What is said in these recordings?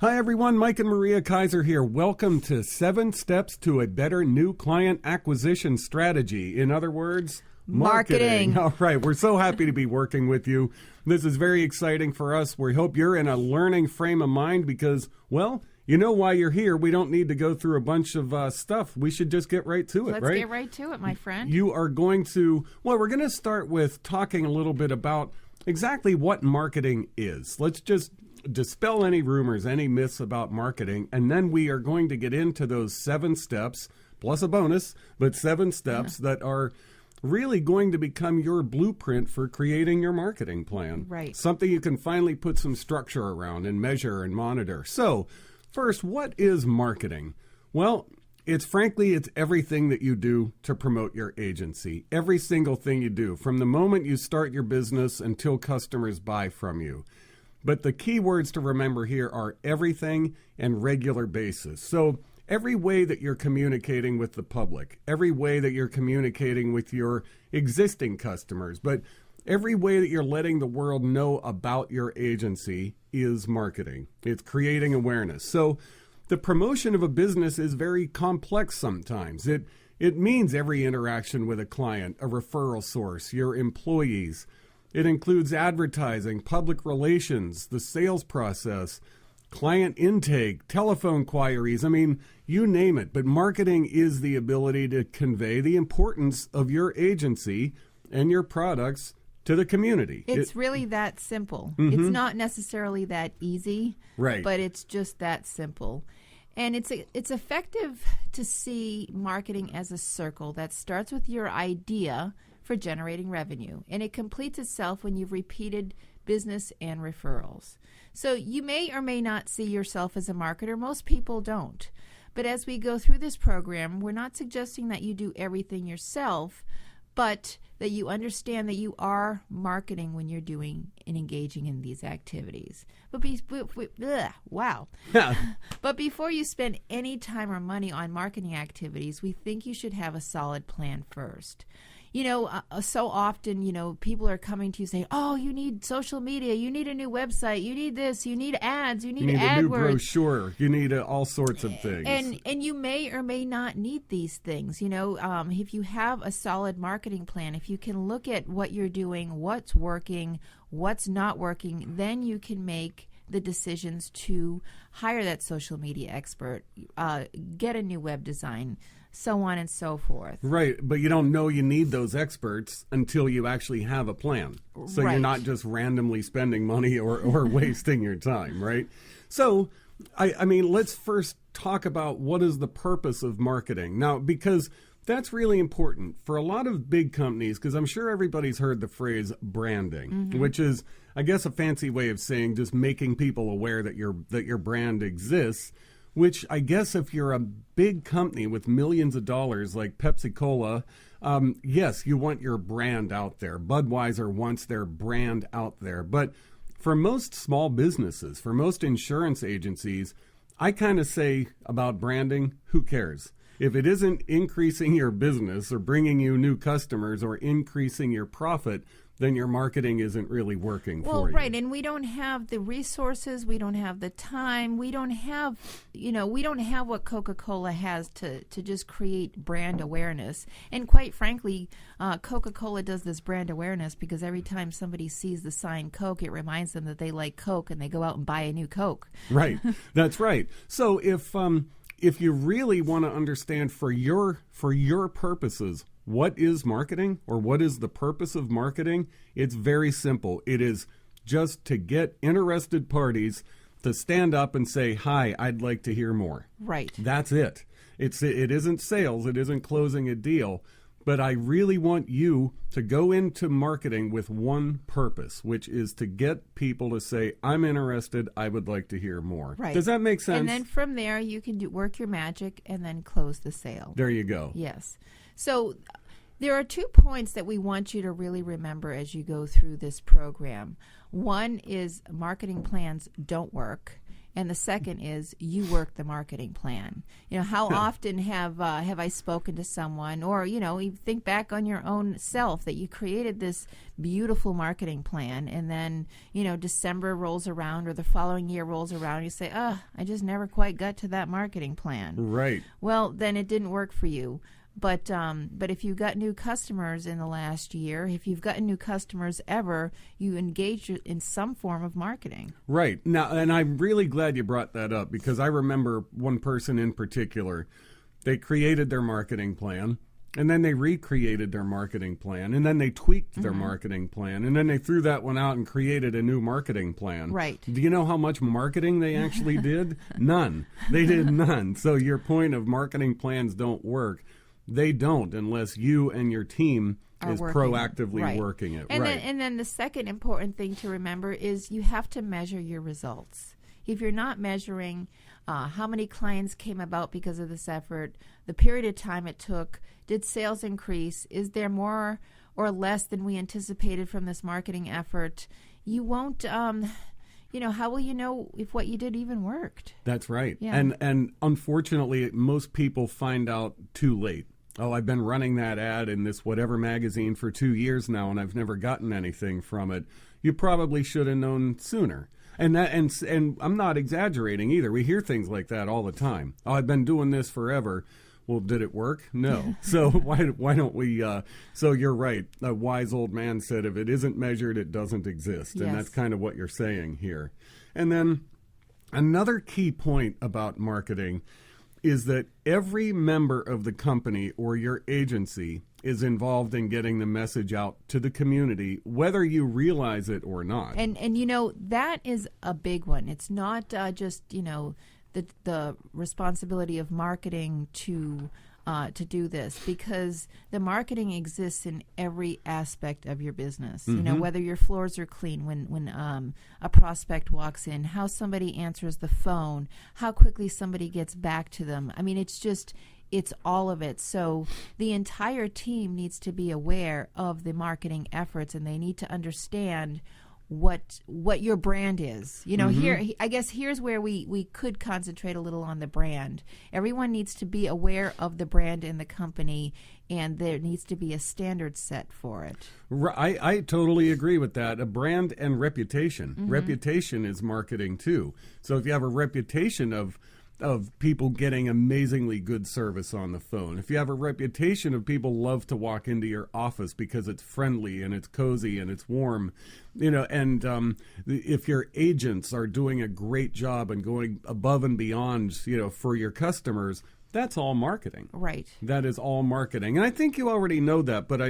Hi everyone, Mike and Maria Kaiser here. Welcome to 7 Steps to a Better New Client Acquisition Strategy. In other words, marketing. All right, we're so happy to be working with you. This is very exciting for us. We hope you're in a learning frame of mind because, well, you know why you're here. We don't need to go through a bunch of stuff. We should just get right to it, right? Let's get right to it, my friend. You are going to, well, we're going to start with talking a little bit about exactly what marketing is. Let's just dispel any rumors, any myths about marketing, and then we are going to get into those 7 steps, plus a bonus, but 7 steps that are really going to become your blueprint for creating your marketing plan. Right. Something you can finally put some structure around and measure and monitor. So, first, what is marketing? Well, it's everything that you do to promote your agency. Every single thing you do, from the moment you start your business until customers buy from you. But the key words to remember here are everything and regular basis. So every way that you're communicating with the public, every way that you're communicating with your existing customers, but every way that you're letting the world know about your agency is marketing. It's creating awareness. So the promotion of a business is very complex sometimes. It means every interaction with a client, a referral source, your employees. It includes advertising, public relations, the sales process, client intake, telephone queries. I mean, you name it. But marketing is the ability to convey the importance of your agency and your products to the community. It's really that simple. It's not necessarily that easy, right? But it's just that simple. And it's effective to see marketing as a circle that starts with your idea for generating revenue, and it completes itself when you've repeated business and referrals. So you may or may not see yourself as a marketer. Most people don't. But as we go through this program, we're not suggesting that you do everything yourself, but that you understand that you are marketing when you're doing and engaging in these activities. But wow. Yeah. But before you spend any time or money on marketing activities, we think you should have a solid plan first. You know, so often, people are coming to you saying, oh, you need social media, you need a new website, you need this, you need ads, you need AdWords. A new brochure, you need all sorts of things. And you may or may not need these things. If you have a solid marketing plan, if you can look at what you're doing, what's working, what's not working, then you can make the decisions to hire that social media expert, get a new web design, so on and so forth. Right, but you don't know you need those experts until you actually have a plan. So You're not just randomly spending money or wasting your time, right? So, I mean, let's first talk about what is the purpose of marketing. Now, because that's really important for a lot of big companies, because I'm sure everybody's heard the phrase branding, which is, I guess, a fancy way of saying just making people aware that your brand exists. Which I guess if you're a big company with millions of dollars like Pepsi-Cola, yes, you want your brand out there. Budweiser wants their brand out there. But for most small businesses, for most insurance agencies, I kind of say about branding, who cares? If it isn't increasing your business or bringing you new customers or increasing your profit, then your marketing isn't really working for you. Well, right, and we don't have the resources, we don't have the time, we don't have what Coca-Cola has to just create brand awareness. And quite frankly, Coca-Cola does this brand awareness because every time somebody sees the sign Coke, it reminds them that they like Coke and they go out and buy a new Coke. Right, that's right. So if you really want to understand for your purposes, what is marketing or what is the purpose of marketing? It's very simple. It is just to get interested parties to stand up and say, hi, I'd like to hear more. Right. That's it. It isn't sales. It isn't closing a deal. But I really want you to go into marketing with one purpose, which is to get people to say, I'm interested, I would like to hear more. Right. Does that make sense? And then from there, you can work your magic and then close the sale. There you go. Yes. So there are 2 points that we want you to really remember as you go through this program. One is marketing plans don't work. And the second is you work the marketing plan. How often have I spoken to someone, or, you think back on your own self that you created this beautiful marketing plan, and then, December rolls around or the following year rolls around, and you say, I just never quite got to that marketing plan. Right. Well, then it didn't work for you. But if you got new customers in the last year, if you've gotten new customers ever, you engage in some form of marketing. Right. Now, and I'm really glad you brought that up, because I remember one person in particular. They created their marketing plan, and then they recreated their marketing plan, and then they tweaked their marketing plan, and then they threw that one out and created a new marketing plan. Right. Do you know how much marketing they actually did? None. They did none. So your point of marketing plans don't work. They don't, unless you and your team is proactively working it. And then the second important thing to remember is you have to measure your results. If you're not measuring how many clients came about because of this effort, the period of time it took, did sales increase, is there more or less than we anticipated from this marketing effort, you won't how will you know if what you did even worked? That's right. Yeah. And unfortunately, most people find out too late. Oh, I've been running that ad in this whatever magazine for 2 years now, and I've never gotten anything from it. You probably should have known sooner. And I'm not exaggerating either. We hear things like that all the time. Oh, I've been doing this forever. Well, did it work? No. So why don't we? So you're right. A wise old man said, if it isn't measured, it doesn't exist. Yes. And that's kind of what you're saying here. And then another key point about marketing is that every member of the company or your agency is involved in getting the message out to the community, whether you realize it or not. And that is a big one. It's not just, the responsibility of marketing to do this, because the marketing exists in every aspect of your business. Whether your floors are clean when a prospect walks in, how somebody answers the phone, how quickly somebody gets back to them. I mean, it's all of it. So the entire team needs to be aware of the marketing efforts, and they need to understand what your brand is. Here, I guess here's where we could concentrate a little on the brand. Everyone needs to be aware of the brand in the company, and there needs to be a standard set for it. I totally agree with that. A brand and reputation. Reputation is marketing too. So if you have a reputation of people getting amazingly good service on the phone, if you have a reputation of people love to walk into your office because it's friendly and it's cozy and it's warm, and if your agents are doing a great job and going above and beyond, for your customers, that's all marketing. Right. That is all marketing. And I think you already know that, but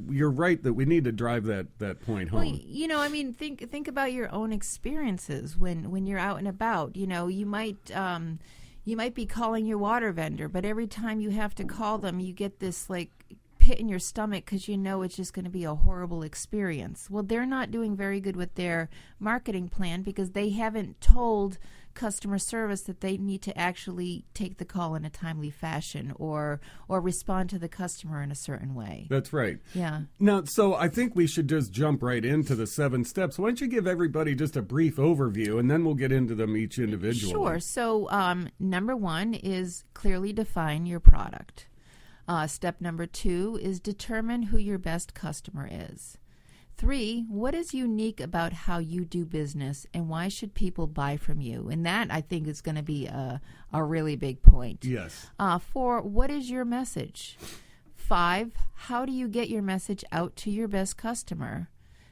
you're right that we need to drive that point home. Well, think about your own experiences when you're out and about. You might be calling your water vendor, but every time you have to call them, you get this pit in your stomach because it's just going to be a horrible experience. Well, they're not doing very good with their marketing plan because they haven't told customer service that they need to actually take the call in a timely fashion or respond to the customer in a certain way. That's right. Yeah. Now, so I think we should just jump right into the 7 steps. Why don't you give everybody just a brief overview, and then we'll get into them each individually. Sure. So number 1 is clearly define your product. Step number 2 is determine who your best customer is. 3, what is unique about how you do business, and why should people buy from you? And that, I think, is going to be a really big point. Yes. 4, what is your message? 5, how do you get your message out to your best customer?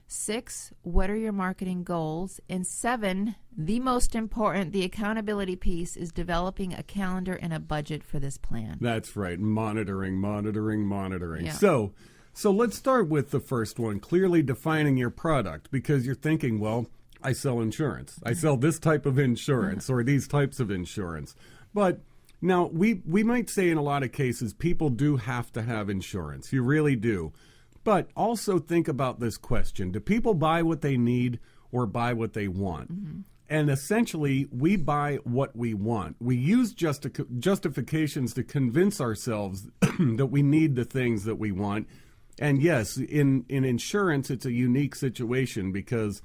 6, what are your marketing goals? And 7, the most important, the accountability piece, is developing a calendar and a budget for this plan. That's right. Monitoring. Yeah. So let's start with the first one, clearly defining your product, because you're thinking, well, I sell insurance. I sell this type of insurance or these types of insurance. But now we might say in a lot of cases, people do have to have insurance. You really do. But also think about this question. Do people buy what they need or buy what they want? Mm-hmm. And essentially, we buy what we want. We use justifications to convince ourselves that we need the things that we want. And yes, in insurance, it's a unique situation because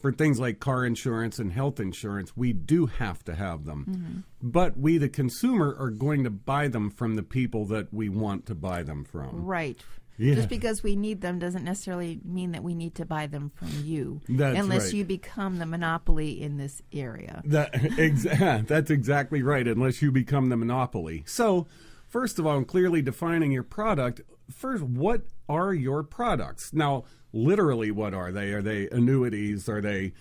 for things like car insurance and health insurance, we do have to have them. But we, the consumer, are going to buy them from the people that we want to buy them from. Right. Yeah. Just because we need them doesn't necessarily mean that we need to buy them from you. That's unless right. you become the monopoly in this area. That's exactly right, unless you become the monopoly. So, first of all, in clearly defining your product, first, what are your products? Now, literally, what are they? Are they annuities? Are they,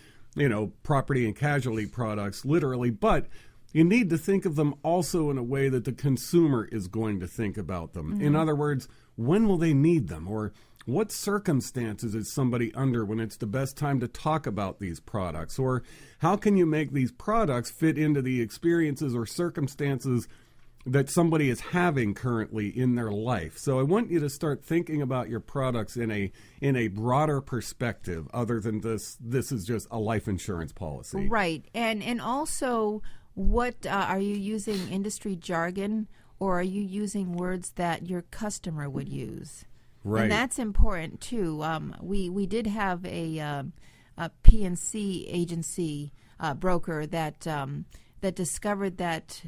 property and casualty products? Literally, but you need to think of them also in a way that the consumer is going to think about them. In other words, when will they need them? Or what circumstances is somebody under when it's the best time to talk about these products? Or how can you make these products fit into the experiences or circumstances that somebody is having currently in their life? So I want you to start thinking about your products in a broader perspective, other than this is just a life insurance policy. Right. And also, what are you using industry jargon, or are you using words that your customer would use? Right. And that's important too. We did have a P&C agency broker that discovered that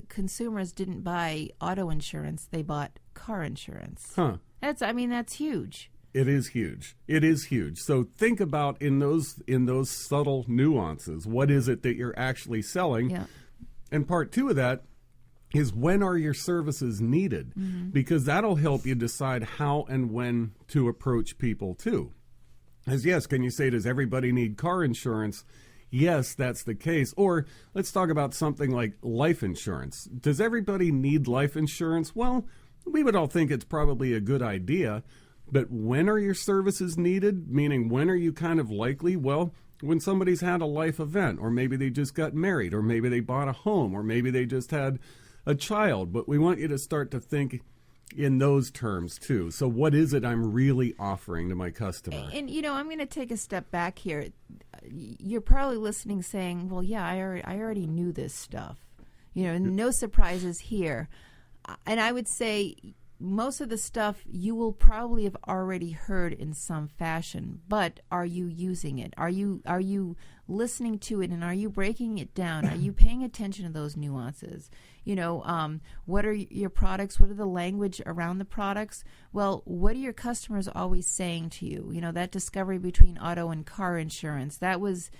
consumers didn't buy auto insurance; they bought car insurance. Huh. That's huge. It is huge. It is huge. So think about in those subtle nuances, what is it that you're actually selling? Yeah. And part two of that is, when are your services needed? Because that'll help you decide how and when to approach people too. As yes, can you say, does everybody need car insurance? Yes, that's the case. Or let's talk about something like life insurance. Does everybody need life insurance? Well, we would all think it's probably a good idea. But when are your services needed? Meaning, when are you kind of likely? Well, when somebody's had a life event, or maybe they just got married, or maybe they bought a home, or maybe they just had a child. But we want you to start to think in those terms too. So what is it I'm really offering to my customer? And I'm going to take a step back here. You're probably listening saying, well, yeah, I already knew this stuff. No surprises here. And I would say most of the stuff you will probably have already heard in some fashion, but are you using it? Are you listening to it, and are you breaking it down? Are you paying attention to those nuances? What are your products? What are the language around the products? Well, what are your customers always saying to you? That discovery between auto and car insurance, that was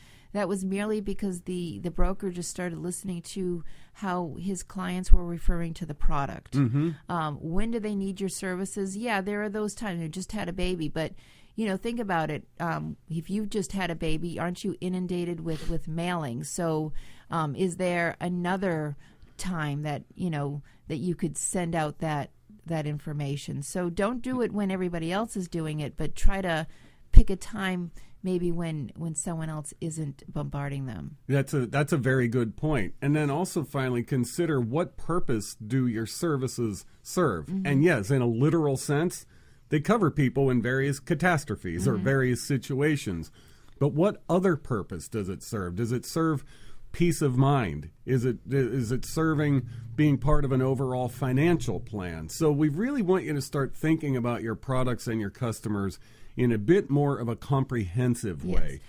merely because the broker just started listening to how his clients were referring to the product. When do they need your services? Yeah, there are those times. You just had a baby, but think about it. If you've just had a baby, aren't you inundated with mailings? So is there another time that you could send out that information? So don't do it when everybody else is doing it, but try to pick a time maybe when someone else isn't bombarding them. That's a very good point. And then also finally consider, what purpose do your services serve? And yes, in a literal sense, they cover people in various catastrophes or various situations. But what other purpose does it serve? Does it serve peace of mind? Is it serving being part of an overall financial plan? So we really want you to start thinking about your products and your customers in a bit more of a comprehensive way.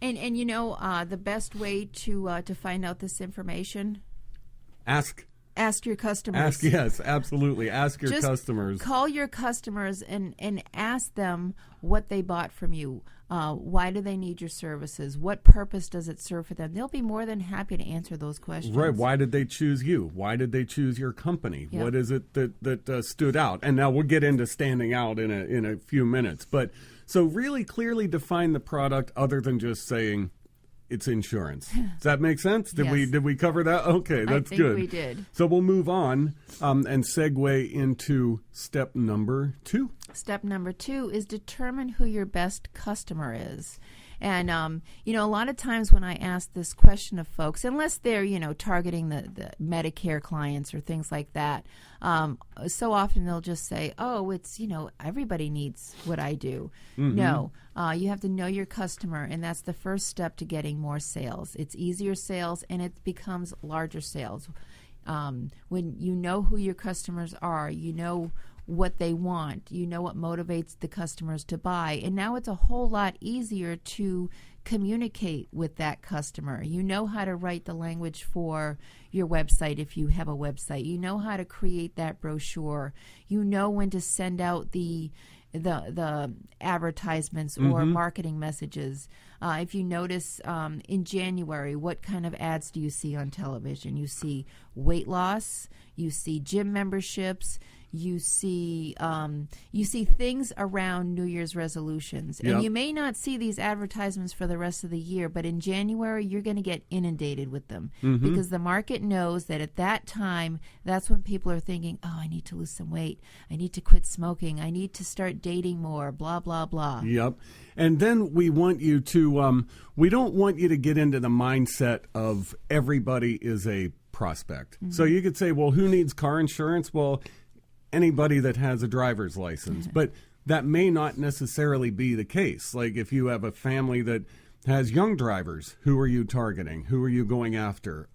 And the best way to find out this information? Ask your customers. Yes, absolutely. Ask your customers. Call your customers and ask them what they bought from you. Why do they need your services? What purpose does it serve for them? They'll be more than happy to answer those questions. Right. Why did they choose you? Why did they choose your company? Yep. What is it that stood out? And now we'll get into standing out in a few minutes. But so really clearly define the product, other than just saying it's insurance. Does that make sense? Did we cover that? Okay, that's good. I think we did. So we'll move on and segue into step number 2. Step number 2 is determine who your best customer is. And, a lot of times when I ask this question of folks, unless they're, targeting the Medicare clients or things like that, so often they'll just say, oh, it's, everybody needs what I do. No, you have to know your customer, and that's the first step to getting more sales. It's easier sales, and it becomes larger sales. When you know who your customers are, you know what they want, you know what motivates the customers to buy, and now it's a whole lot easier to communicate with that customer. You know how to write the language for your website if you have a website. You know how to create that brochure. You know when to send out the advertisements or marketing messages. If you notice in January, what kind of ads do you see on television? You see weight loss, you see gym memberships, you see things around New Year's resolutions. And you may not see these advertisements for the rest of the year, but in January, you're going to get inundated with them because the market knows that at that time, that's when people are thinking, oh, I need to lose some weight. I need to quit smoking. I need to start dating more, blah, blah, blah. Yep. And then we want you to, we don't want you to get into the mindset of everybody is a prospect. So you could say, well, who needs car insurance? Well, anybody that has a driver's license. But that may not necessarily be the case. Like if you have a family that has young drivers, who are you targeting? Who are you going after?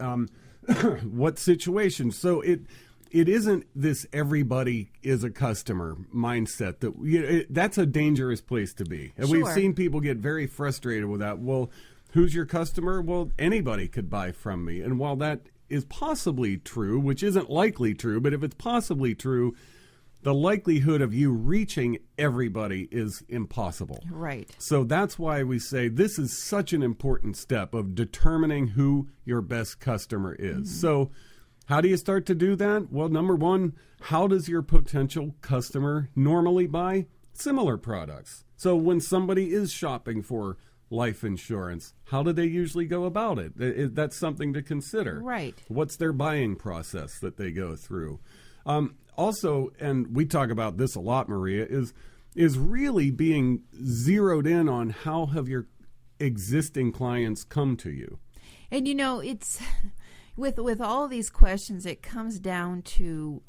What situation? So it isn't this everybody is a customer mindset that that's a dangerous place to be. And we've seen people get very frustrated with that. Well, who's your customer? Well, anybody could buy from me. And while that is possibly true, which isn't likely true, but if it's possibly true, the likelihood of you reaching everybody is impossible. Right. So that's why we say this is such an important step of determining who your best customer is. So how do you start to do that? Well, number one, how does your potential customer normally buy similar products? So when somebody is shopping for life insurance, how do they usually go about it? That's something to consider. Right. What's their buying process that they go through? Also, and we talk about this a lot, Maria, is really being zeroed in on how have your existing clients come to you. And it's with all of these questions, it comes down to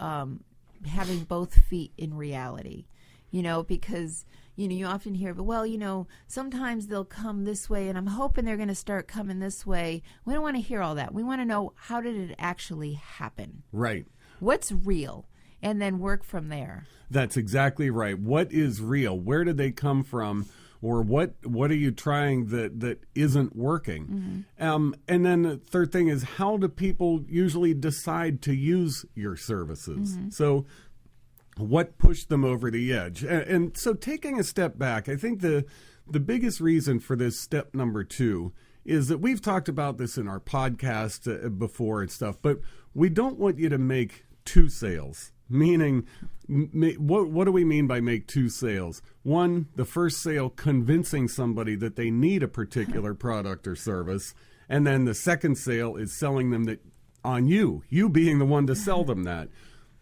having both feet in reality. Because you often hear, well, sometimes they'll come this way, and I'm hoping they're going to start coming this way. We don't want to hear all that. We want to know, how did it actually happen? Right. What's real? And then work from there. That's exactly right. What is real? Where did they come from? Or what are you trying that isn't working? And then the third thing is, how do people usually decide to use your services? So what pushed them over the edge? And so taking a step back, I think the biggest reason for this step number 2 is that we've talked about this in our podcast before and stuff, but we don't want you to make 2 sales. Meaning, what do we mean by make 2 sales? One, the first sale convincing somebody that they need a particular product or service, and then the second sale is selling them that on you being the one to sell them that.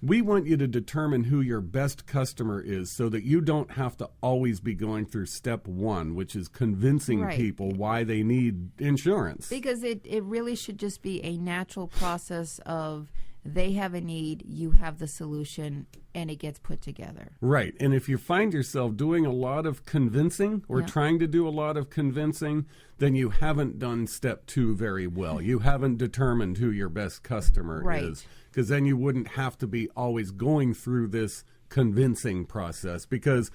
We want you to determine who your best customer is so that you don't have to always be going through step 1, which is convincing people why they need insurance. Because it really should just be a natural process of they have a need, you have the solution, and it gets put together. Right. And if you find yourself doing a lot of convincing or trying to do a lot of convincing, then you haven't done step 2 very well. You haven't determined who your best customer is. Because then you wouldn't have to be always going through this convincing process. Because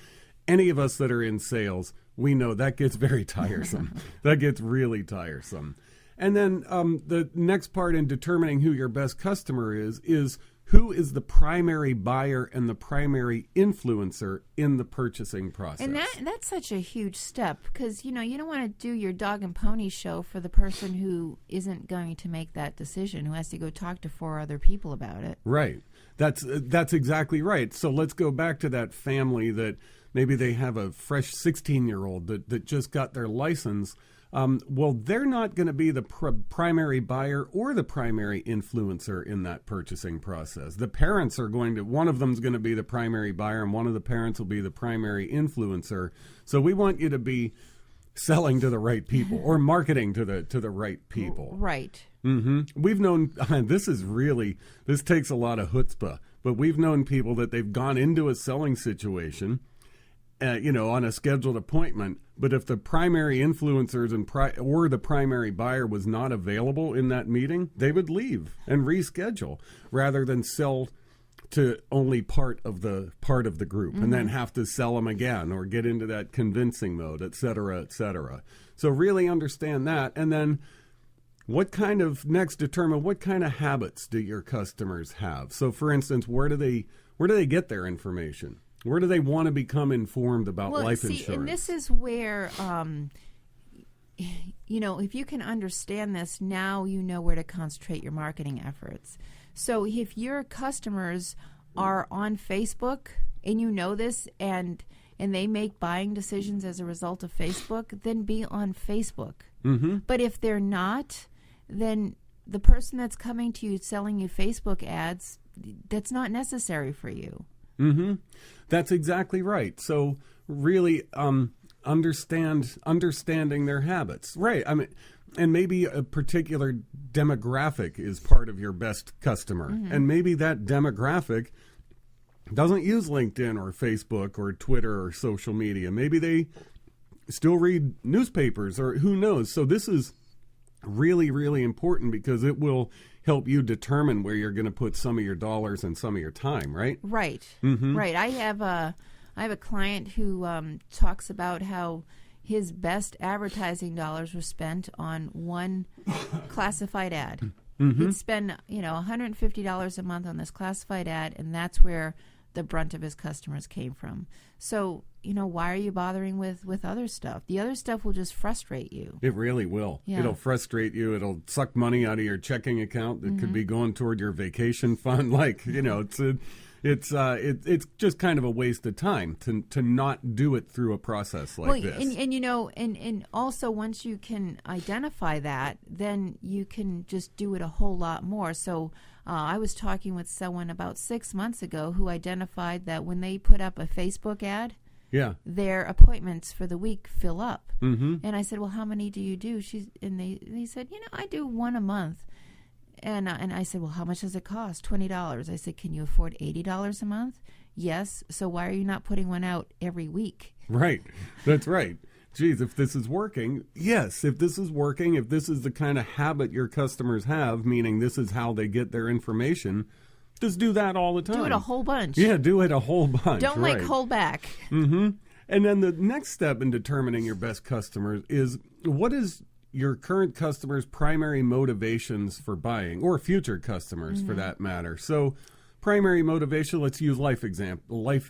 any of us that are in sales, we know that gets very tiresome. That gets really tiresome. And then the next part in determining who your best customer is who is the primary buyer and the primary influencer in the purchasing process. And that's such a huge step because, you don't want to do your dog and pony show for the person who isn't going to make that decision, who has to go talk to 4 other people about it. Right. That's exactly right. So let's go back to that family that maybe they have a fresh 16-year-old that just got their license. Well, they're not going to be the primary buyer or the primary influencer in that purchasing process. The parents are one of them is going to be the primary buyer and one of the parents will be the primary influencer. So we want you to be selling to the right people or marketing to the right people. Right. We've known, this takes a lot of chutzpah, but we've known people that they've gone into a selling situation on a scheduled appointment, but if the primary influencers or the primary buyer was not available in that meeting, they would leave and reschedule rather than sell to only part of the group, and then have to sell them again or get into that convincing mode, et cetera, et cetera. So really understand that, and then determine what kind of habits do your customers have. So for instance, where do they get their information? Where do they want to become informed about life insurance? And this is where, if you can understand this, now you know where to concentrate your marketing efforts. So if your customers are on Facebook and you know this and they make buying decisions as a result of Facebook, then be on Facebook. Mm-hmm. But if they're not, then the person that's coming to you selling you Facebook ads, that's not necessary for you. Mm-hmm. That's exactly right. So really understanding their habits. Right. I mean, and maybe a particular demographic is part of your best customer. Mm-hmm. And maybe that demographic doesn't use LinkedIn or Facebook or Twitter or social media. Maybe they still read newspapers, or who knows. So this is really, really important because it will help you determine where you're going to put some of your dollars and some of your time, right? Right. Mm-hmm. Right. I have a client who talks about how his best advertising dollars were spent on one classified ad. Mm-hmm. He'd spend, $150 a month on this classified ad, and that's where the brunt of his customers came from. So, why are you bothering with other stuff? The other stuff will just frustrate you. It really will. Yeah. It'll frustrate you. It'll suck money out of your checking account that could be going toward your vacation fund. It's just kind of a waste of time to not do it through a process like this. And also once you can identify that, then you can just do it a whole lot more. So I was talking with someone about 6 months ago who identified that when they put up a Facebook ad, their appointments for the week fill up. Mm-hmm. And I said, well, how many do you do? They said, I do one a month. And I said, well, how much does it cost? $20. I said, can you afford $80 a month? Yes. So why are you not putting one out every week? Right. That's right. Geez, if this is working, yes. If this is working, if this is the kind of habit your customers have, meaning this is how they get their information, just do that all the time. Do it a whole bunch. Yeah, do it a whole bunch. Don't hold back. Mm-hmm. And then the next step in determining your best customers is, what is your current customers' primary motivations for buying, or future customers for that matter? So primary motivation, let's use life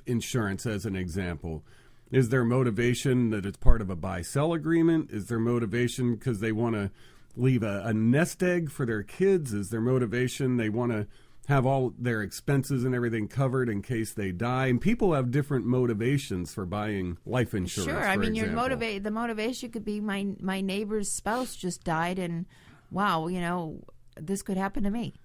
insurance as an example. Is their motivation that it's part of a buy-sell agreement? Is their motivation because they want to leave a nest egg for their kids? Is their motivation they want to have all their expenses and everything covered in case they die? And people have different motivations for buying life insurance. Sure. I mean, the motivation could be my neighbor's spouse just died, and wow, this could happen to me.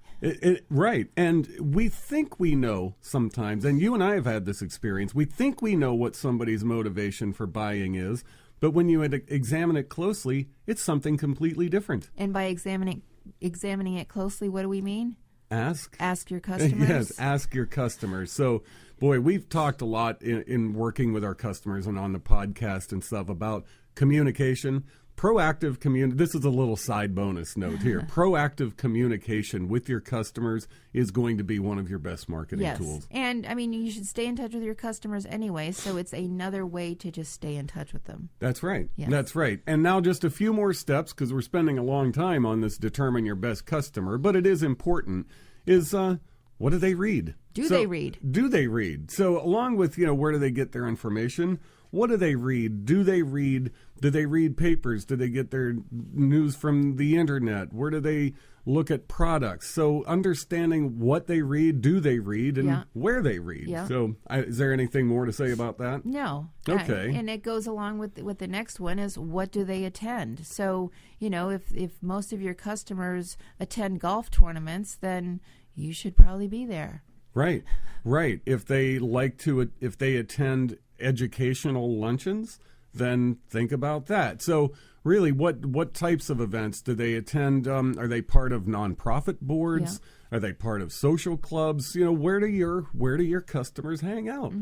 Right. And we think we know sometimes, and you and I have had this experience, we think we know what somebody's motivation for buying is, but when you examine it closely, it's something completely different. And by examining it closely, what do we mean? Ask your customers. Yes, ask your customers. So, boy, we've talked a lot in working with our customers and on the podcast and stuff about communication. Proactive communication. This is a little side bonus note here. Proactive communication with your customers is going to be one of your best marketing tools. And I mean, you should stay in touch with your customers anyway, so it's another way to just stay in touch with them. That's right. Yes. That's right. And now just a few more steps, because we're spending a long time on this determine your best customer, but it is important, is what do they read? Do they read? Do they read? So along with, where do they get their information? What do they read? Do they read? Do they read papers? Do they get their news from the internet? Where do they look at products? So understanding what they read, do they read, and where they read. Yeah. So is there anything more to say about that? No. Okay. And it goes along with the next one is, what do they attend? So, if most of your customers attend golf tournaments, then you should probably be there. Right. If they attend educational luncheons, then think about that. So really, what types of events do they attend? Are they part of nonprofit boards? Yeah. Are they part of social clubs? Where do your customers hang out?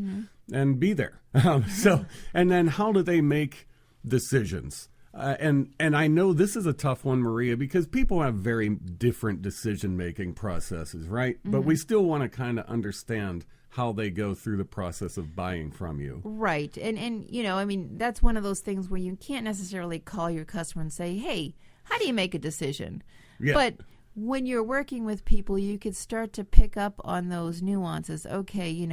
And be there. And then how do they make decisions? And I know this is a tough one, Maria, because people have very different decision-making processes, right? But we still want to kind of understand how they go through the process of buying from you. Right. And I mean, that's one of those things where you can't necessarily call your customer and say, hey, how do you make a decision? Yeah. But when you're working with people, you could start to pick up on those nuances. Okay,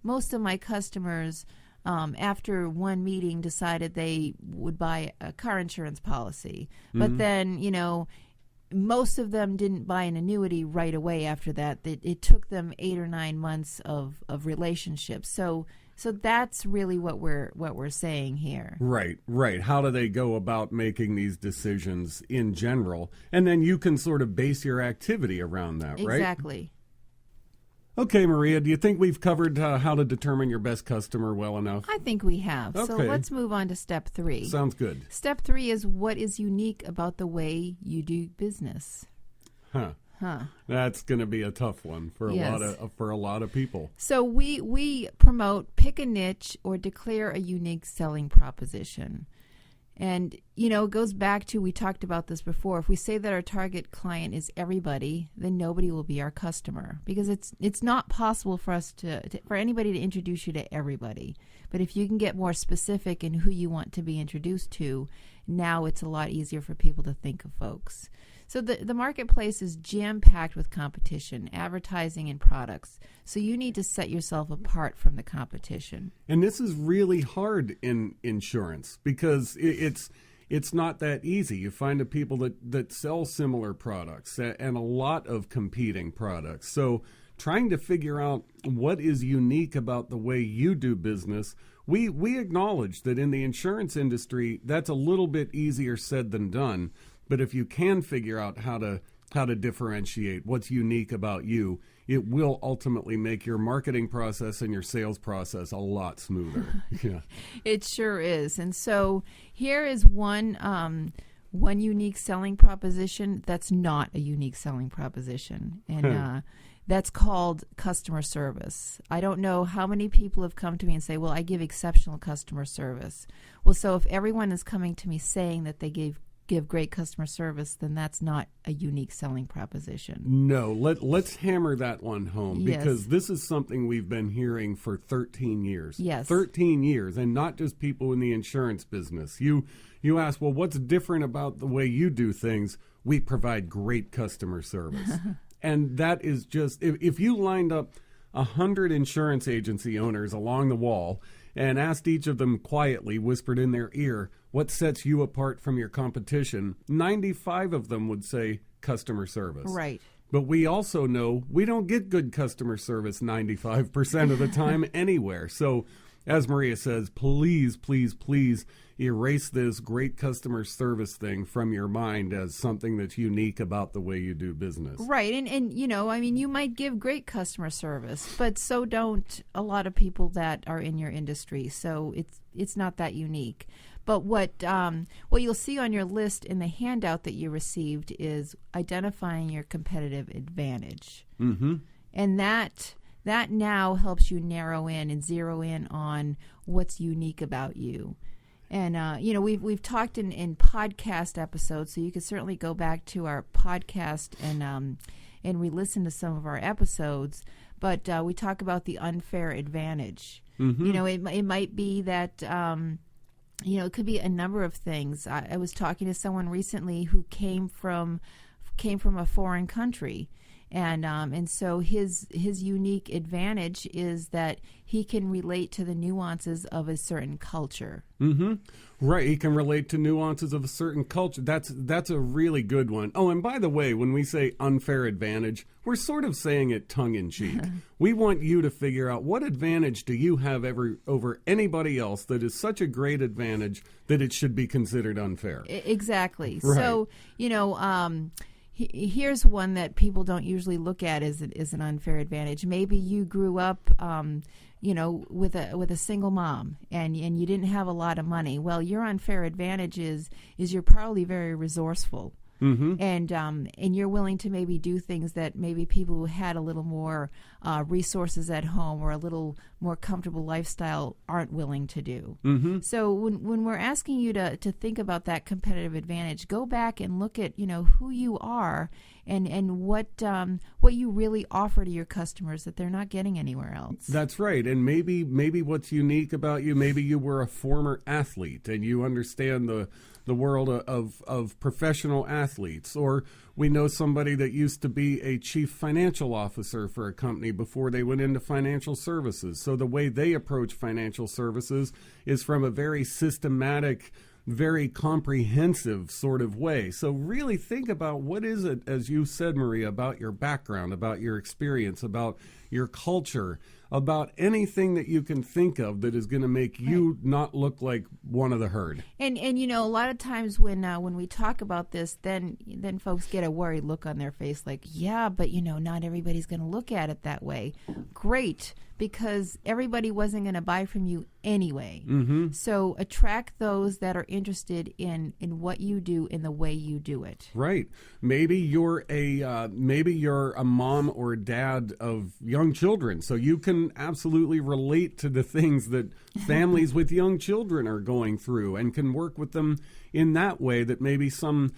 most of my customers, after one meeting, decided they would buy a car insurance policy. But then, most of them didn't buy an annuity right away after that. It took them 8 or 9 months of relationships. So that's really what we're saying here. Right. How do they go about making these decisions in general? And then you can sort of base your activity around that, right? Exactly. Okay, Maria, do you think we've covered how to determine your best customer well enough? I think we have. Okay. So let's move on to step 3. Sounds good. Step 3 is what is unique about the way you do business. Huh. That's going to be a tough one for a lot of people. So we promote pick a niche or declare a unique selling proposition. And, it goes back to, we talked about this before, if we say that our target client is everybody, then nobody will be our customer, because it's not possible for us for anybody to introduce you to everybody. But if you can get more specific in who you want to be introduced to, now it's a lot easier for people to think of folks. So the marketplace is jam-packed with competition, advertising, and products. So you need to set yourself apart from the competition. And this is really hard in insurance because it's not that easy. You find the people that sell similar products and a lot of competing products. So trying to figure out what is unique about the way you do business, we acknowledge that in the insurance industry, that's a little bit easier said than done. But if you can figure out how to differentiate what's unique about you, it will ultimately make your marketing process and your sales process a lot smoother. Yeah. It sure is. And so here is one unique selling proposition that's not a unique selling proposition. And that's called customer service. I don't know how many people have come to me and say, well, I give exceptional customer service. Well, so if everyone is coming to me saying that they give great customer service, then that's not a unique selling proposition. No, let's hammer that one home, because this is something we've been hearing for 13 years. Yes. 13 years, and not just people in the insurance business. You ask, well, what's different about the way you do things? We provide great customer service. And that is just, if you lined up 100 insurance agency owners along the wall and asked each of them quietly, whispered in their ear, what sets you apart from your competition, 95 of them would say customer service. Right. But we also know we don't get good customer service 95% of the time anywhere. So as Maria says, please, please, please erase this great customer service thing from your mind as something that's unique about the way you do business. Right. And you might give great customer service, but so don't a lot of people that are in your industry. So it's not that unique. But what you'll see on your list in the handout that you received is identifying your competitive advantage. Mm-hmm. And that now helps you narrow in and zero in on what's unique about you. And we've talked in podcast episodes, so you can certainly go back to our podcast and re-listen to some of our episodes. But we talk about the unfair advantage. Mm-hmm. It might be that it could be a number of things. I was talking to someone recently who came from a foreign country. And so his unique advantage is that he can relate to the nuances of a certain culture. Mm-hmm. Right, he can relate to nuances of a certain culture. That's a really good one. Oh, and by the way, when we say unfair advantage, we're sort of saying it tongue-in-cheek. We want you to figure out what advantage do you have over anybody else that is such a great advantage that it should be considered unfair. Exactly. Right. So, here's one that people don't usually look at as an unfair advantage. Maybe you grew up, with a single mom, and you didn't have a lot of money. Well, your unfair advantage is you're probably very resourceful. and you're willing to maybe do things that maybe people who had a little more resources at home or a little more comfortable lifestyle aren't willing to do. So when we're asking you to think about that competitive advantage, go back and look at who you are and what you really offer to your customers that they're not getting anywhere else. That's right. And maybe what's unique about you, maybe you were a former athlete and you understand the world of professional athletes, or we know somebody that used to be a chief financial officer for a company before they went into financial services. So the way they approach financial services is from a very systematic, very comprehensive sort of way. So really think about what is it, as you said, Maria, about your background, about your experience, about your culture, about anything that you can think of that is going to make you not look like one of the herd. And a lot of times when we talk about this, then folks get a worried look on their face, like, yeah, but not everybody's going to look at it that way. Great, because everybody wasn't going to buy from you anyway. So attract those that are interested in what you do in the way you do it. Right. Maybe you're a mom or dad of young children, so you can absolutely relate to the things that families with young children are going through and can work with them in that way that maybe some,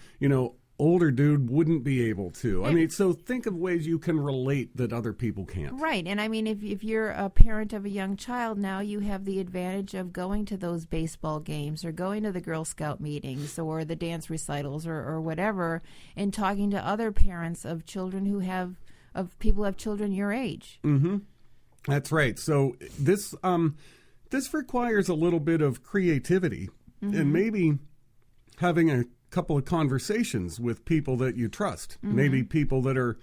older dude wouldn't be able to. I mean, so think of ways you can relate that other people can't. Right. And I mean, if you're a parent of a young child, now you have the advantage of going to those baseball games or going to the Girl Scout meetings or the dance recitals or whatever, and talking to other parents of children of people who have children your age. That's right. So this requires a little bit of creativity and maybe having a couple of conversations with people that you trust, maybe people that are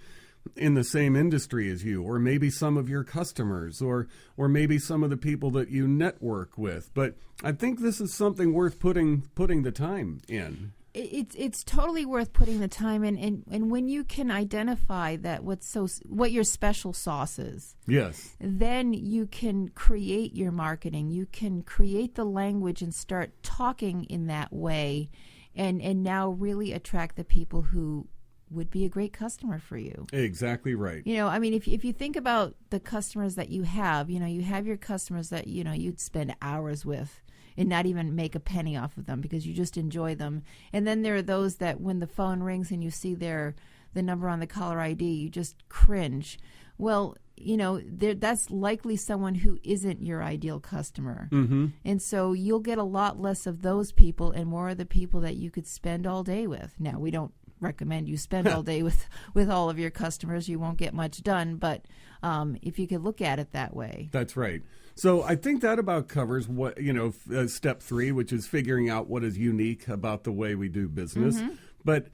in the same industry as you, or maybe some of your customers, or maybe some of the people that you network with. But I think this is something worth putting the time in. It's totally worth putting the time in, and when you can identify that what your special sauce is, yes, then you can create your marketing. You can create the language and start talking in that way. And now really attract the people who would be a great customer for you. Exactly right. I mean, if you think about the customers that you have your customers that, you'd spend hours with and not even make a penny off of them because you just enjoy them. And then there are those that when the phone rings and you see the number on the caller ID, you just cringe. Well, that's likely someone who isn't your ideal customer. And so you'll get a lot less of those people and more of the people that you could spend all day with. Now, we don't recommend you spend all day with all of your customers. You won't get much done. But if you could look at it that way. That's right. So I think that about covers what, step 3, which is figuring out what is unique about the way we do business. But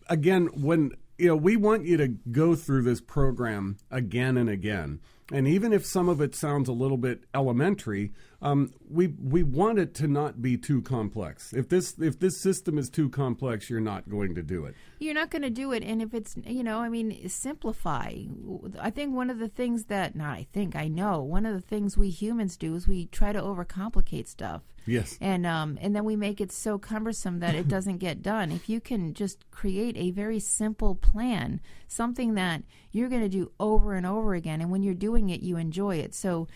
again, when we want you to go through this program again and again. And even if some of it sounds a little bit elementary, we want it to not be too complex. If this system is too complex, you're not going to do it. You're not going to do it. And if it's, simplify. I think one of the things I know one of the things we humans do is we try to overcomplicate stuff. Yes. And then we make it so cumbersome that it doesn't get done. If you can just create a very simple plan, something that you're going to do over and over again, and when you're doing it, you enjoy it. So,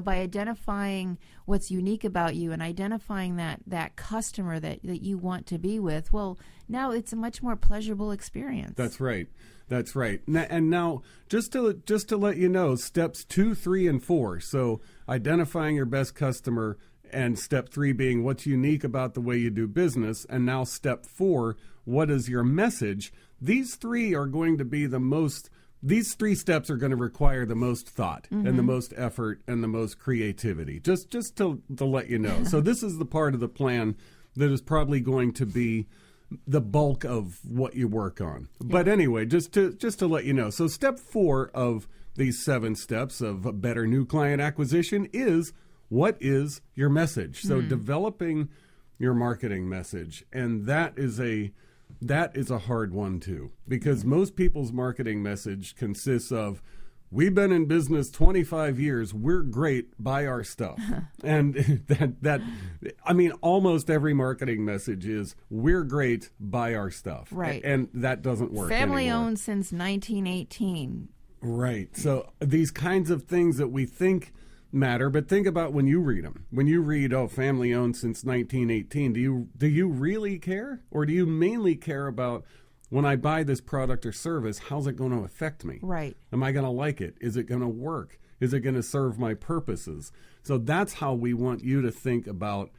by identifying what's unique about you and identifying that customer that you want to be with, well, now it's a much more pleasurable experience. That's right. That's right. And now, just to let you know, steps 2, 3, and 4. So identifying your best customer, and step 3 being what's unique about the way you do business. And now step 4, what is your message? These 3 are going to be these 3 steps are going to require the most thought and the most effort and the most creativity, just to let you know. So this is the part of the plan that is probably going to be the bulk of what you work on. Yeah. But anyway, just to let you know. So step 4 of these 7 steps of a better new client acquisition is, what is your message? So developing your marketing message, and that is a hard one too, because most people's marketing message consists of, we've been in business 25 years. We're great. Buy our stuff. And almost every marketing message is, we're great. Buy our stuff. Right. And that doesn't work Family anymore. owned since 1918. Right. So these kinds of things that we think matter, but think about when you read them. When you read, family owned since 1918, do you really care? Or do you mainly care about, when I buy this product or service, how's it going to affect me? Right. Am I going to like it? Is it going to work? Is it going to serve my purposes? So that's how we want you to think about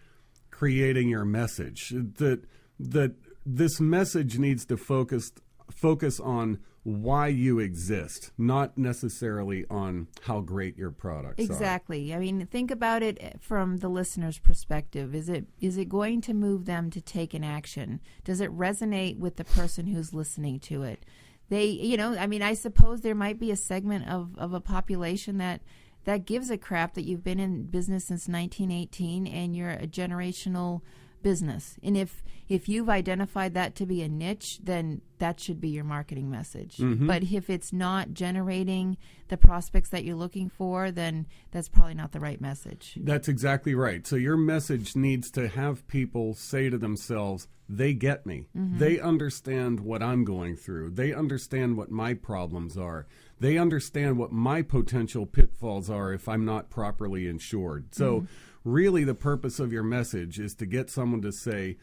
creating your message. That this message needs to focus on why you exist, not necessarily on how great your products are. Exactly. I mean, think about it from the listener's perspective. Is it going to move them to take an action? Does it resonate with the person who's listening to it? I suppose there might be a segment of a population that gives a crap that you've been in business since 1918 and you're a generational business. And if you've identified that to be a niche, then that should be your marketing message. Mm-hmm. But if it's not generating the prospects that you're looking for, then that's probably not the right message. That's exactly right. So your message needs to have people say to themselves, they get me. Mm-hmm. They understand what I'm going through. They understand what my problems are. They understand what my potential pitfalls are if I'm not properly insured. So really the purpose of your message is to get someone to say,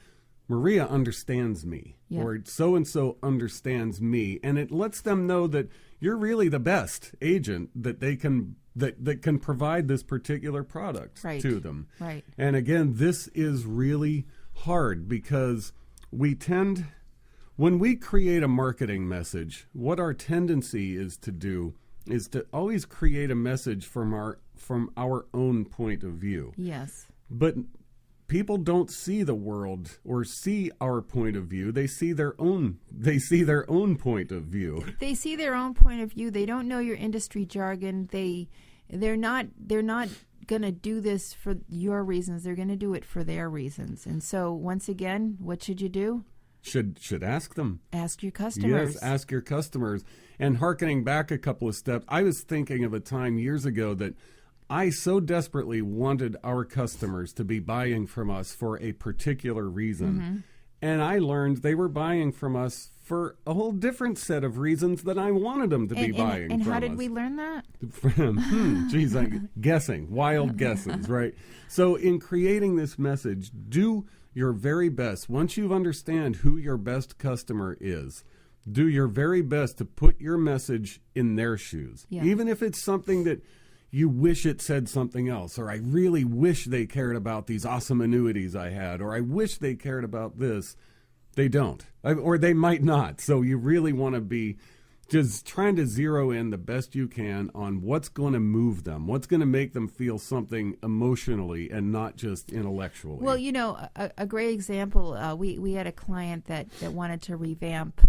Maria understands me, or so-and-so understands me. And it lets them know that you're really the best agent that they can that can provide this particular product to them. Right. And again, this is really hard because when we create a marketing message, what our tendency is to do is to always create a message from our own point of view. Yes. But people don't see the world or see our point of view. They see their own point of view. They see their own point of view. They don't know your industry jargon. They're not going to do this for your reasons. They're going to do it for their reasons. And so once again, what should you do? Should ask them. Ask your customers. Yes, ask your customers. And hearkening back a couple of steps, I was thinking of a time years ago that I so desperately wanted our customers to be buying from us for a particular reason. Mm-hmm. And I learned they were buying from us for a whole different set of reasons that I wanted them to be buying from us. And how did we learn that? Geez, guessing, wild guesses, right? So in creating this message, do your very best. Once you understand who your best customer is, do your very best to put your message in their shoes. Yeah. Even if it's something that you wish it said something else, or I really wish they cared about these awesome annuities I had, or I wish they cared about this. They don't, or they might not. So you really want to be just trying to zero in the best you can on what's going to move them, what's going to make them feel something emotionally and not just intellectually. Well, a great example, we had a client that wanted to revamp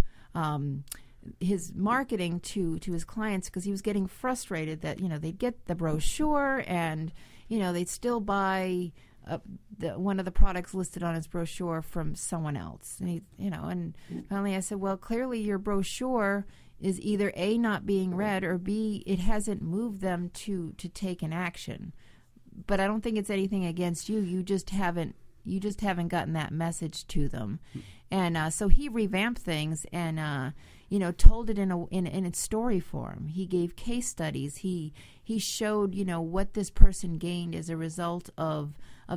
his marketing to his clients because he was getting frustrated that, they'd get the brochure and, they'd still buy one of the products listed on his brochure from someone else. And and finally I said, well, clearly your brochure is either A, not being read, or B, it hasn't moved them to take an action. But I don't think it's anything against you. You just haven't gotten that message to them. And so he revamped things and told it in its story form. He gave case studies. He showed what this person gained as a result of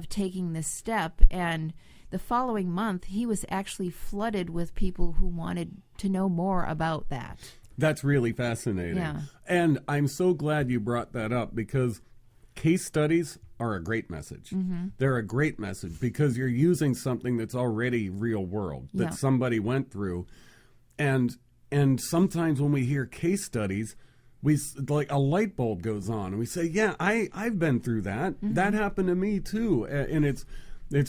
taking this step. And the following month, he was actually flooded with people who wanted to know more about that. That's really fascinating. Yeah. And I'm so glad you brought that up because case studies are a great message. Mm-hmm. They're a great message because you're using something that's already real world, that somebody went through. And sometimes when we hear case studies, we like a light bulb goes on and we say, yeah, I've been through that. Mm-hmm. That happened to me too. And it's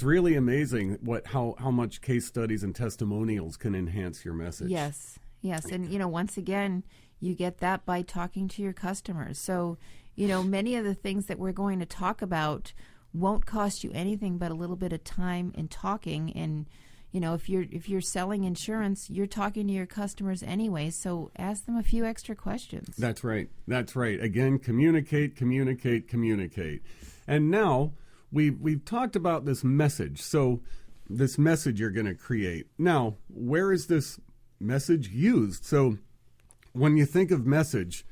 really amazing how much case studies and testimonials can enhance your message. Yes. And, once again, you get that by talking to your customers. So, many of the things that we're going to talk about won't cost you anything but a little bit of time in talking and, if you're selling insurance, you're talking to your customers anyway, so ask them a few extra questions. That's right. Again, communicate. And now we've talked about this message. So this message you're going to create. Now, where is this message used? So when you think of message,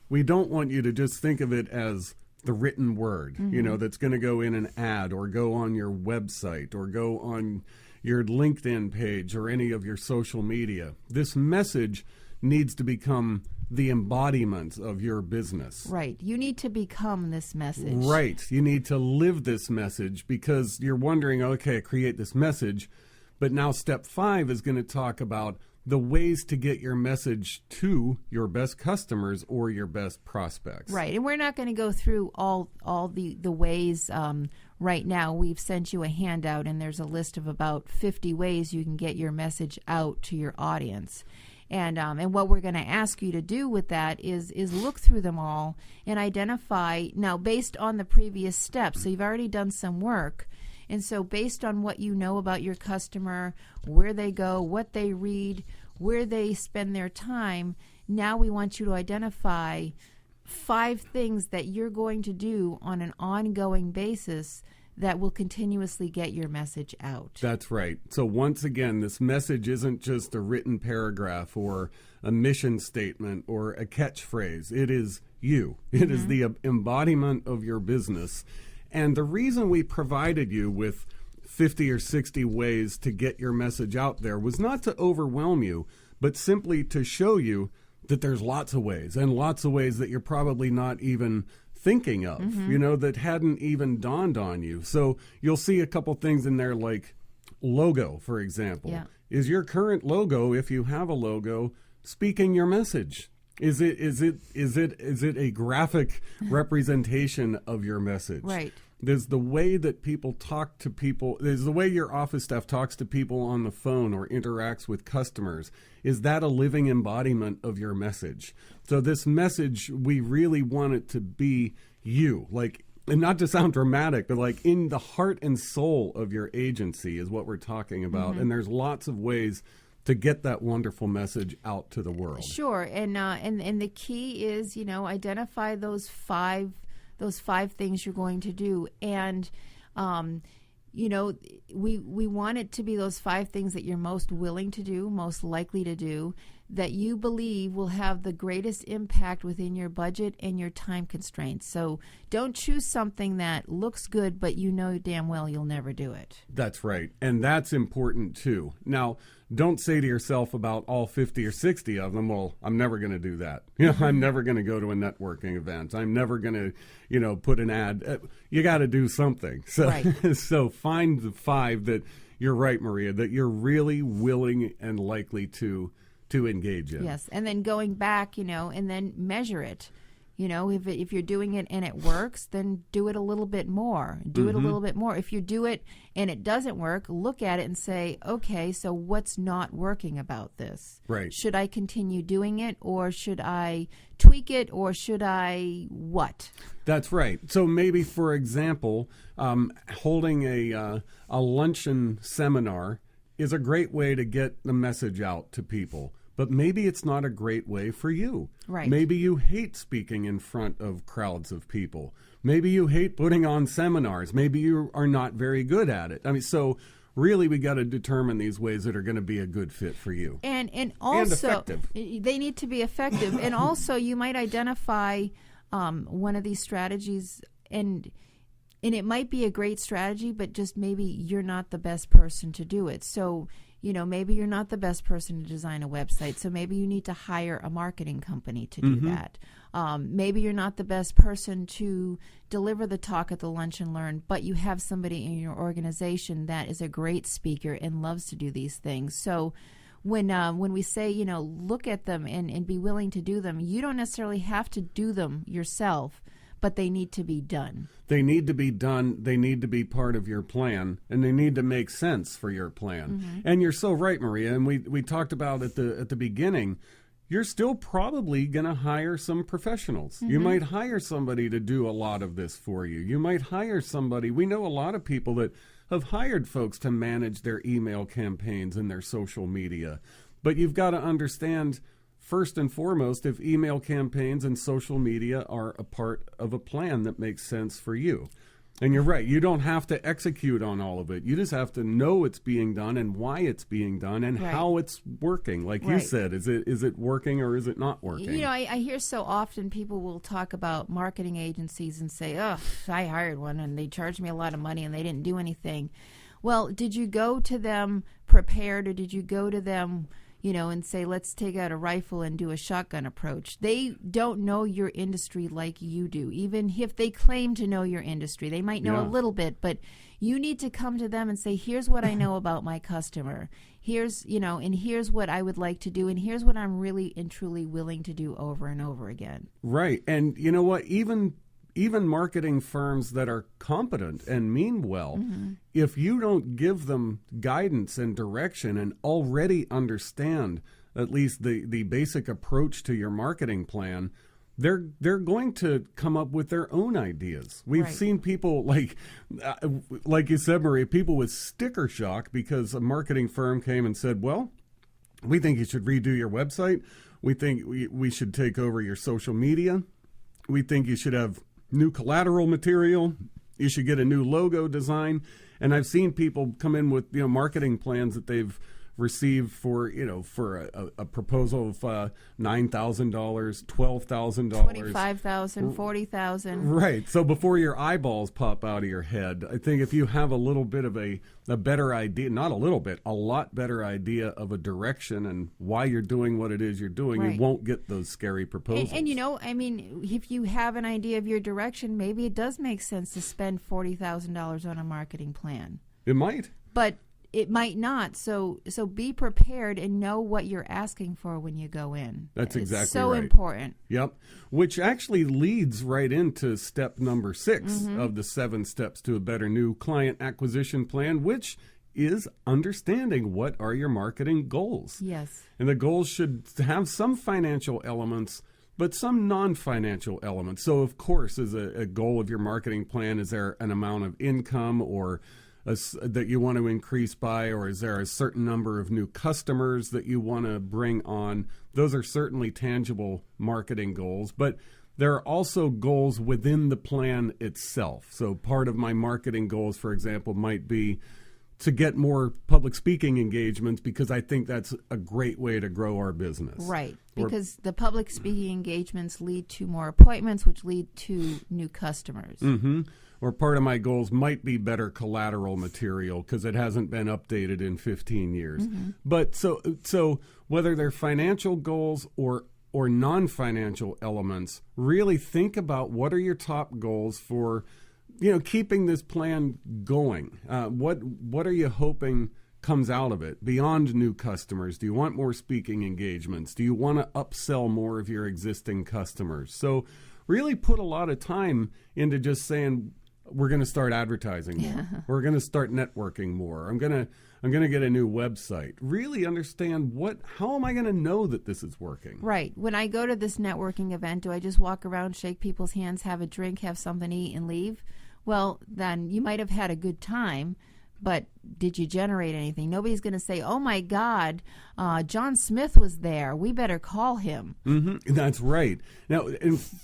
we don't want you to just think of it as the written word, that's going to go in an ad or go on your website or go on your LinkedIn page or any of your social media. This message needs to become the embodiment of your business. Right. You need to become this message. Right. You need to live this message, because you're wondering, okay, create this message, but now step 5 is going to talk about the ways to get your message to your best customers or your best prospects. Right. And we're not going to go through all the ways right now. We've sent you a handout, and there's a list of about 50 ways you can get your message out to your audience. And what we're going to ask you to do with that is look through them all and identify, now based on the previous steps, so you've already done some work, and so based on what you know about your customer, where they go, what they read, where they spend their time, now we want you to identify 5 things that you're going to do on an ongoing basis that will continuously get your message out. That's right. So once again, this message isn't just a written paragraph or a mission statement or a catchphrase. It is you. It is the embodiment of your business. And the reason we provided you with 50 or 60 ways to get your message out there was not to overwhelm you, but simply to show you that there's lots of ways, and lots of ways that you're probably not even thinking of, that hadn't even dawned on you. So you'll see a couple things in there like logo, for example. Yeah. Is your current logo, if you have a logo, speaking your message? Is it a graphic representation of your message? Right. There's the way that people talk to people. There's the way your office staff talks to people on the phone or interacts with customers. Is that a living embodiment of your message? So this message, we really want it to be you, and not to sound dramatic, but like in the heart and soul of your agency is what we're talking about. And there's lots of ways to get that wonderful message out to the world. Sure, and the key is, identify those five things you're going to do, and we want it to be those 5 things that you're most willing to do, most likely to do, that you believe will have the greatest impact within your budget and your time constraints. So don't choose something that looks good, but you know damn well you'll never do it. That's right. And that's important too. Now, don't say to yourself about all 50 or 60 of them, well, I'm never going to do that. I'm never going to go to a networking event. I'm never going to, put an ad. You got to do something. So, right. So find the 5 that you're right, Maria, that you're really willing and likely to engage in. Yes, and then going back, and then measure it. If you're doing it and it works, then do it a little bit more. Do it a little bit more. If you do it and it doesn't work, look at it and say, okay, so what's not working about this? Right. Should I continue doing it, or should I tweak it, or should I what? That's right. So maybe, for example, holding a luncheon seminar is a great way to get the message out to people. But maybe it's not a great way for you. Right. Maybe you hate speaking in front of crowds of people. Maybe you hate putting on seminars. Maybe you are not very good at it. So really we got to determine these ways that are going to be a good fit for you. And also, effective. They need to be effective. And also you might identify one of these strategies, and it might be a great strategy, but just maybe you're not the best person to do it. So maybe you're not the best person to design a website, so maybe you need to hire a marketing company to do that. Maybe you're not the best person to deliver the talk at the Lunch and Learn, but you have somebody in your organization that is a great speaker and loves to do these things. So when we say, look at them and be willing to do them, you don't necessarily have to do them yourself, but they need to be done. They need to be done. They need to be part of your plan, and they need to make sense for your plan. And you're so right, Maria. And we talked about at the beginning, you're still probably going to hire some professionals. You might hire somebody to do a lot of this for you. You might hire somebody. We know a lot of people that have hired folks to manage their email campaigns and their social media. But you've got to understand, first and foremost, if email campaigns and social media are a part of a plan that makes sense for you. And you're right, you don't have to execute on all of it. You just have to know it's being done and why it's being done and how it's working. Like you said, is it working or is it not working? You know, I hear so often people will talk about marketing agencies and say, oh, I hired one and they charged me a lot of money and they didn't do anything. Well, did you go to them prepared, or did you go to them, you know, and say, let's take out a rifle and do a shotgun approach? They don't know your industry like you do. Even if they claim to know your industry, they might know a little bit, but you need to come to them and say, here's what I know about my customer. Here's, you know, and here's what I would like to do, and here's what I'm really and truly willing to do over and over again. Right. And you know what? Even marketing firms that are competent and mean well, if you don't give them guidance and direction and already understand at least the basic approach to your marketing plan, they're going to come up with their own ideas. We've seen people like you said, Maria, people with sticker shock because a marketing firm came and said, well, we think you should redo your website. We think we should take over your social media. We think you should have new collateral material. You should get a new logo design. And I've seen people come in with, you know, marketing plans that they've received for, you know, for a proposal of $9,000, $12,000, $25,000, $40,000. Right. So before your eyeballs pop out of your head, I think if you have a little bit of a better idea, not a little bit, a lot better idea of a direction and why you're doing what it is you're doing, you won't get those scary proposals. And you know, I mean, if you have an idea of your direction, maybe it does make sense to spend $40,000 on a marketing plan. It might. But it might not. So be prepared and know what you're asking for when you go in. That's exactly it's so right. important. Yep. Which actually leads right into step number 6 of the 7 steps to a better new client acquisition plan, which is understanding what are your marketing goals. Yes. And the goals should have some financial elements, but some non-financial elements. So, of course, as a goal of your marketing plan, is there an amount of income or that you want to increase by, or is there a certain number of new customers that you want to bring on? Those are certainly tangible marketing goals, but there are also goals within the plan itself. So part of my marketing goals, for example, might be to get more public speaking engagements because I think that's a great way to grow our business. Right, because the public speaking engagements lead to more appointments, which lead to new customers. Mm-hmm. Or part of my goals might be better collateral material because it hasn't been updated in 15 years. But so whether they're financial goals or non-financial elements, really think about what are your top goals for, you know, keeping this plan going. What are you hoping comes out of it beyond new customers? Do you want more speaking engagements? Do you want to upsell more of your existing customers? So really put a lot of time into just saying, we're going to start advertising more. We're going to start networking more. I'm going to get a new website. Really understand how am I going to know that this is working? Right. When I go to this networking event, do I just walk around, shake people's hands, have a drink, have something to eat, and leave? Well, then you might have had a good time, but did you generate anything? Nobody's going to say, oh, my God, John Smith was there. We better call him. Mm-hmm. That's right. Now,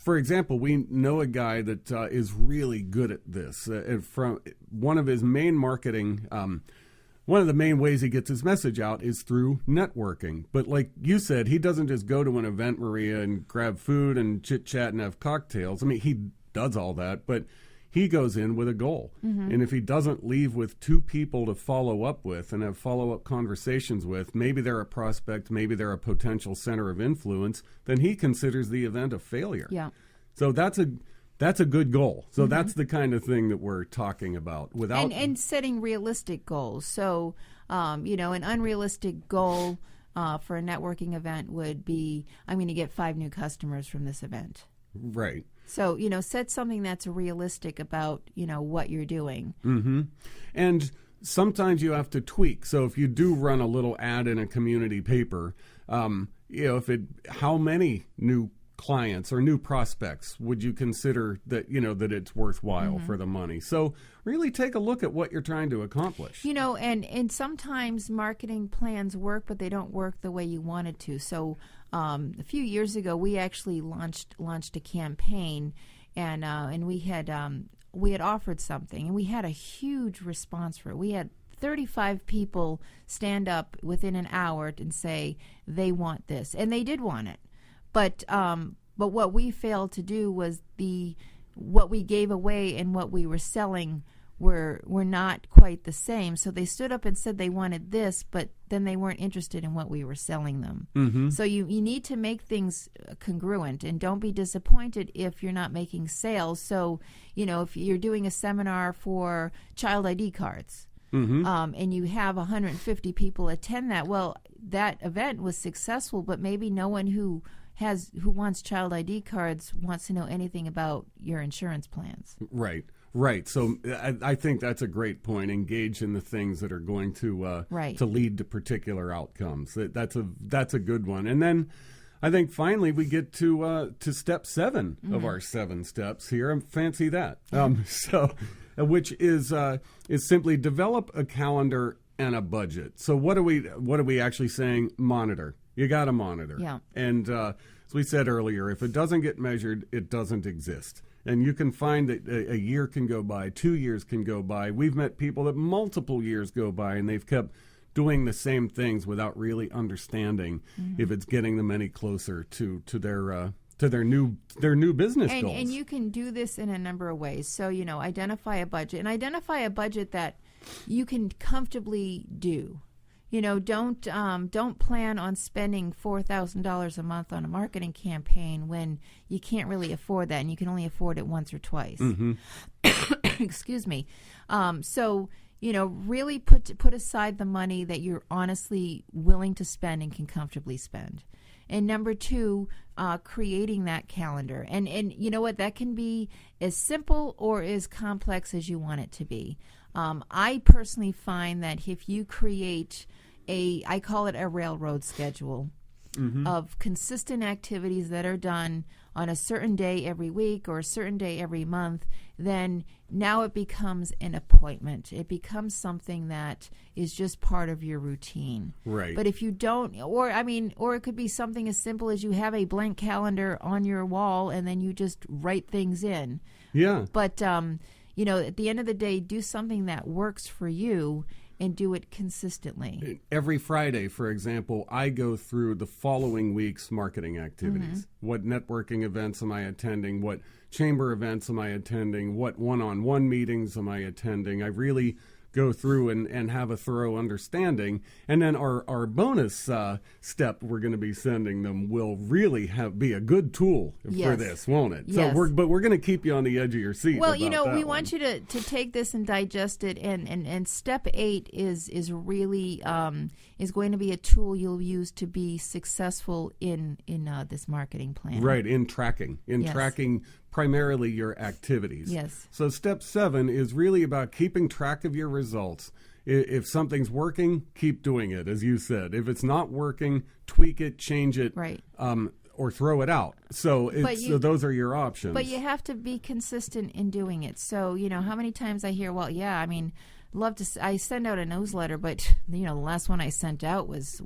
for example, we know a guy that is really good at this. From one of his main marketing, one of the main ways he gets his message out is through networking. But like you said, he doesn't just go to an event, Maria, and grab food and chit-chat and have cocktails. I mean, he does all that, but he goes in with a goal. And if he doesn't leave with 2 people to follow up with and have follow-up conversations with, maybe they're a prospect, maybe they're a potential center of influence, then he considers the event a failure. Yeah. So that's a good goal. So that's the kind of thing that we're talking about. And setting realistic goals. So, you know, an unrealistic goal for a networking event would be, I'm going to get 5 new customers from this event. Right. So, you know, set something that's realistic about, you know, what you're doing. Mm-hmm. And sometimes you have to tweak. So if you do run a little ad in a community paper, you know, how many new clients or new prospects would you consider that, that it's worthwhile for the money? So really take a look at what you're trying to accomplish. And sometimes marketing plans work, but they don't work the way you wanted to. So a few years ago, we actually launched a campaign, and we had offered something, and we had a huge response for it. We had 35 people stand up within an hour and say they want this, and they did want it. But what we failed to do was what we gave away and what we were selling were not quite the same. So they stood up and said they wanted this, but then they weren't interested in what we were selling them. Mm-hmm. So you need to make things congruent, and don't be disappointed if you're not making sales. So, if you're doing a seminar for child ID cards, and you have 150 people attend that, well, that event was successful, but maybe no one who wants child ID cards wants to know anything about your insurance plans. Right. So I think that's a great point. Engage in the things that are going to lead to particular outcomes. That's a good one. And then I think finally we get to step 7 of our 7 steps here. I fancy that. Which is simply develop a calendar and a budget. So what are we actually saying? Monitor. You got to monitor. Yeah. And as we said earlier, if it doesn't get measured, it doesn't exist. And you can find that a year can go by, 2 years can go by. We've met people that multiple years go by, and they've kept doing the same things without really understanding if it's getting them any closer to their new business goals. And you can do this in a number of ways. So, identify a budget, and identify a budget that you can comfortably do. Don't plan on spending $4,000 a month on a marketing campaign when you can't really afford that, and you can only afford it once or twice. Excuse me. So really put aside the money that you're honestly willing to spend and can comfortably spend. And number 2, creating that calendar. And you know what? That can be as simple or as complex as you want it to be. I personally find that if you create I call it a railroad schedule of consistent activities that are done on a certain day every week or a certain day every month, then now it becomes an appointment. It becomes something that is just part of your routine. Right. But if you don't, or it could be something as simple as you have a blank calendar on your wall and then you just write things in. Yeah. But, at the end of the day, do something that works for you and do it consistently. Every Friday, for example, I go through the following week's marketing activities. What networking events am I attending? What chamber events am I attending? What one-on-one meetings am I attending? I really go through and have a thorough understanding. And then our bonus step we're going to be sending them will really be a good tool for this, won't it? Yes. So we're going to keep you on the edge of your seat. Well, we want you to take this and digest it. And step 8 is really is going to be a tool you'll use to be successful in this marketing plan. Right, in tracking. Tracking primarily your activities. Yes. So step 7 is really about keeping track of your results. If something's working, keep doing it, as you said. If it's not working, tweak it, change it, right. Or throw it out. So those are your options. But you have to be consistent in doing it. So, how many times I hear, I send out a newsletter, but the last one I sent out was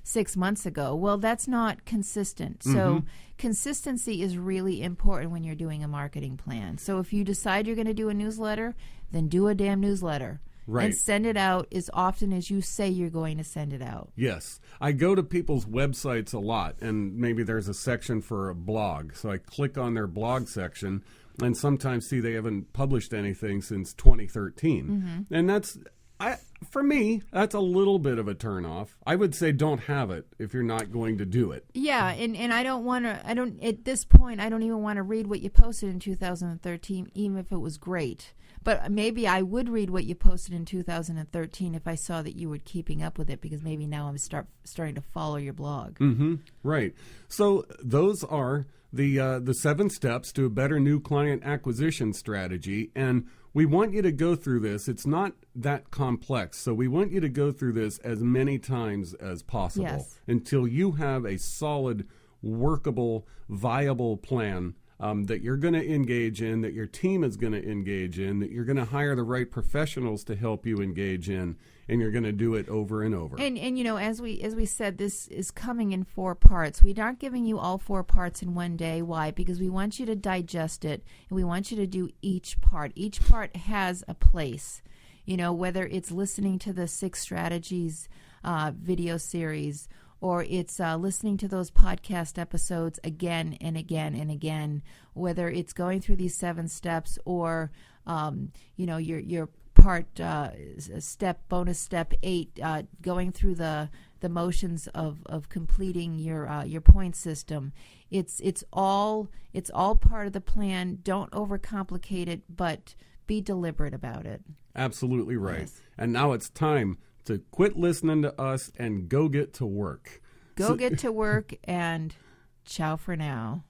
6 months ago. Well, that's not consistent. So consistency is really important when you're doing a marketing plan. So if you decide you're going to do a newsletter, then do a damn newsletter. Right. And send it out as often as you say you're going to send it out. Yes. I go to people's websites a lot, and maybe there's a section for a blog. So I click on their blog section and sometimes see they haven't published anything since 2013. And for me, that's a little bit of a turnoff. I would say don't have it if you're not going to do it. Yeah, and at this point, I don't even want to read what you posted in 2013, even if it was great. But maybe I would read what you posted in 2013 if I saw that you were keeping up with it, because maybe now I'm starting to follow your blog. Right. So those are the 7 steps to a better new client acquisition strategy. And we want you to go through this. It's not that complex. So we want you to go through this as many times as possible until you have a solid workable, viable plan that you're going to engage in, that your team is going to engage in, that you're going to hire the right professionals to help you engage in, and you're going to do it over and over. And you know, as we said, this is coming in 4 parts. We aren't giving you all 4 parts in one day. Why? Because we want you to digest it, and we want you to do each part. Each part has a place. You know, whether it's listening to the 6 Strategies video series, or it's listening to those podcast episodes again and again and again, whether it's going through these 7 steps, or you know, your part bonus step 8, going through the motions of completing your point system. It's all part of the plan. Don't overcomplicate it, but be deliberate about it. Absolutely right. Yes. And now it's time to quit listening to us and go get to work. Go get to work, and ciao for now.